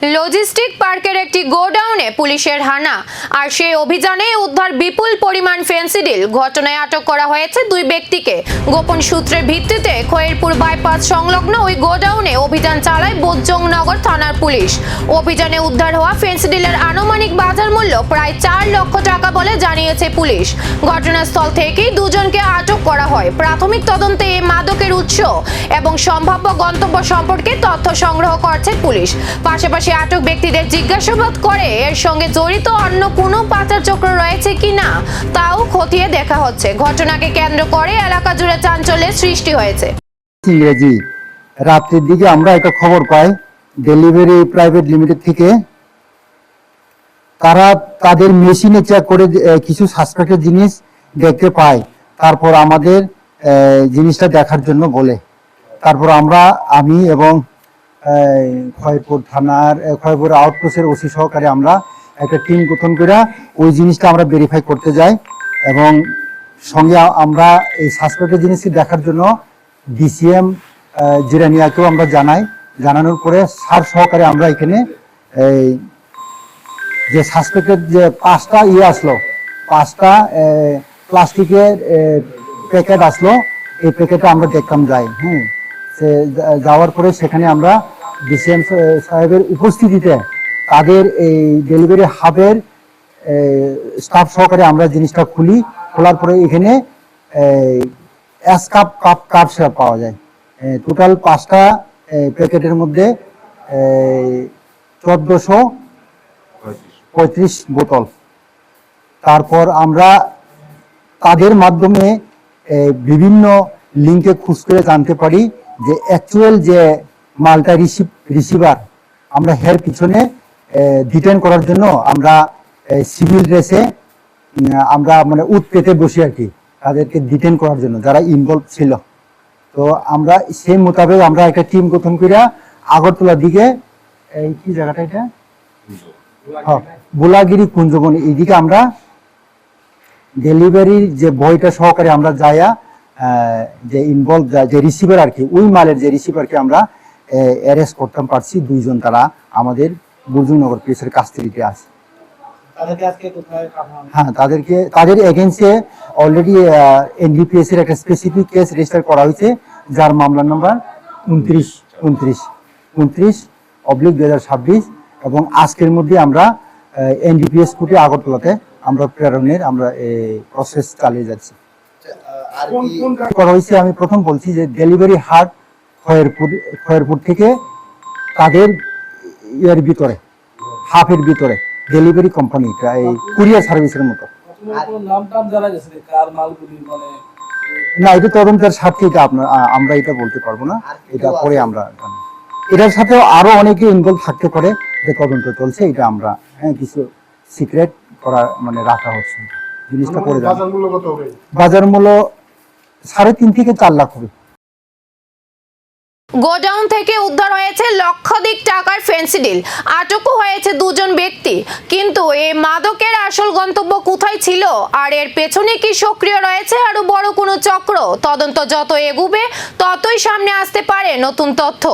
Logistic পার্কের একটি গোডাউনে পুলিশের হানা আর সেই অভিযানে উদ্ধার বিপুল পরিমাণ ফেন্সিডিল। ঘটনায় আটক করা হয়েছে দুই ব্যক্তিকে। গোপন সূত্রের ভিত্তিতে খয়েরপুর বাইপাস সংলগ্ন ওই গোডাউনে অভিযান চালায় বোজ্জংনগর থানার পুলিশ। অভিযানে উদ্ধার হওয়া ফেন্সিডিলের আনুমানিক বাজার মূল্য প্রায় 4 লক্ষ টাকা বলে জানিয়েছে পুলিশ। ঘটনাস্থল থেকেই দুজনকে আটক করা হয়। প্রাথমিক তদন্তে এই মাদকের উৎস এবং সম্ভাব্য গন্তব্য সম্পর্কে তথ্য সংগ্রহ করছে পুলিশ। পাশাপাশি আটক ব্যক্তিদের জিজ্ঞাসাবাদ করে এর সঙ্গে জড়িত অন্য কোনো পাচার চক্র রয়েছে কিনা তাও খতিয়ে দেখা হচ্ছে। ঘটনাকে কেন্দ্র করে এলাকা জুড়ে চাঞ্চল্যের সৃষ্টি হয়েছে। ইংরেজি রাত্রির দিকে আমরা একটা খবর পাই ডেলিভারি প্রাইভেট লিমিটেড থেকে। তারা তাদের মেশিনে চেক করে কিছু সাসপেক্টেড জিনিস দেখতে পায়। তারপর আমাদের জিনিসটা দেখার জন্য বলে। তারপর আমি এবং খয়েরপুর থানার খয়েরপুর আউটপোস্টের ওসি সহকারে আমরা একটা টিম গঠন করে ওই জিনিসটা আমরা ভেরিফাই করতে যাই এবং সঙ্গে আমরা এই সাসপেক্টেড জিনিসটি দেখার জন্য ডিসিএম জিরানিয়াকেও আমরা জানানোর পরে সার সহকারে আমরা এখানে যে সাসপেক্টেড যে 5টা আসলো, 5টা প্লাস্টিকের প্যাকেট আসলো, এই প্যাকেটটা আমরা দেখতাম যাই। যাওয়ার পরে সেখানে আমরা ডিসিএম সাহেবের উপস্থিতিতে তাদের এই ডেলিভারি হাবের স্টাফ সহকারে আমরা জিনিসটা খোলার পরে এখানে কাপ সিরাপ পাওয়া যায়। টোটাল 5টা প্যাকেটের মধ্যে 1435 বোতল। তারপর আমরা তাদের মাধ্যমে বিভিন্ন লিঙ্কে খুঁজ করে জানতে পারি যে অ্যাকচুয়াল যে মালটা রিসিভার আমরা হের পিছনে ডিটেন করার জন্য আমরা সিভিল ড্রেসে আমরা মানে পেতে বসি আর কি, তাদেরকে ডিটেন করার জন্য যারা ইনভলভ ছিল। তো আমরা সেই মোতাবেক আমরা একটা টিম গঠন করে আগরতলার দিকে এই কি জায়গাটা এটা বোলাগিরি কুঞ্জবন এইদিকে আমরা ডেলিভারির যে বইটা সহকারে আমরা যাইয়া যে ইনভলভ যে রিসিভার আর কি, ওই মালের যে রিসিভারকে আমরা অ্যারেস্ট করতে পারছি। 2 জন তারা আমাদের বোজ্জংনগর পুলিশের কাস্টডিতে আছে। হ্যাঁ, তাদের এগেইনস্টে অলরেডি এনডিপিএস এর একটা স্পেসিফিক কেস রেজিস্টার করা হয়েছে, যার মামলা নাম্বার 29/2026 এবং আজকের মধ্যে আমরা এনডিপিএস কোর্টে আগরতলাতে আমরা প্রেরণের আমরা প্রসেস চালিয়ে যাচ্ছি। করা হয়েছে আমি প্রথম বলছি যে ডেলিভারি হাব খয়েরপুর থেকে তাদের হাফের ভিতরে ডেলিভারি কোম্পানিটা এই কুরিয়ার সার্ভিসের মতো না, এটা তদন্তের স্বার্থে এটা আমরা এটা বলতে পারবো না, এটা পরে আমরা এটার সাথে আরো অনেকে ইনভলভ থাকতে পারে। যে তদন্ত চলছে, এটা আমরা কিছু সিক্রেট করা মানে রাখা হচ্ছে জিনিসটা করে। বাজার মূল্য 3.5 থেকে 4 লাখ হবে। গোডাউন থেকে উদ্ধার হয়েছে লক্ষাধিক টাকার ফেন্সিডিল। আটকও হয়েছে 2 জন ব্যক্তি। কিন্তু এই মাদকের আসল গন্তব্য কোথায় ছিল আর এর পেছনে কি সক্রিয় রয়েছে আরো বড় কোনো চক্র? তদন্ত যত এগুবে ততই সামনে আসতে পারে নতুন তথ্য।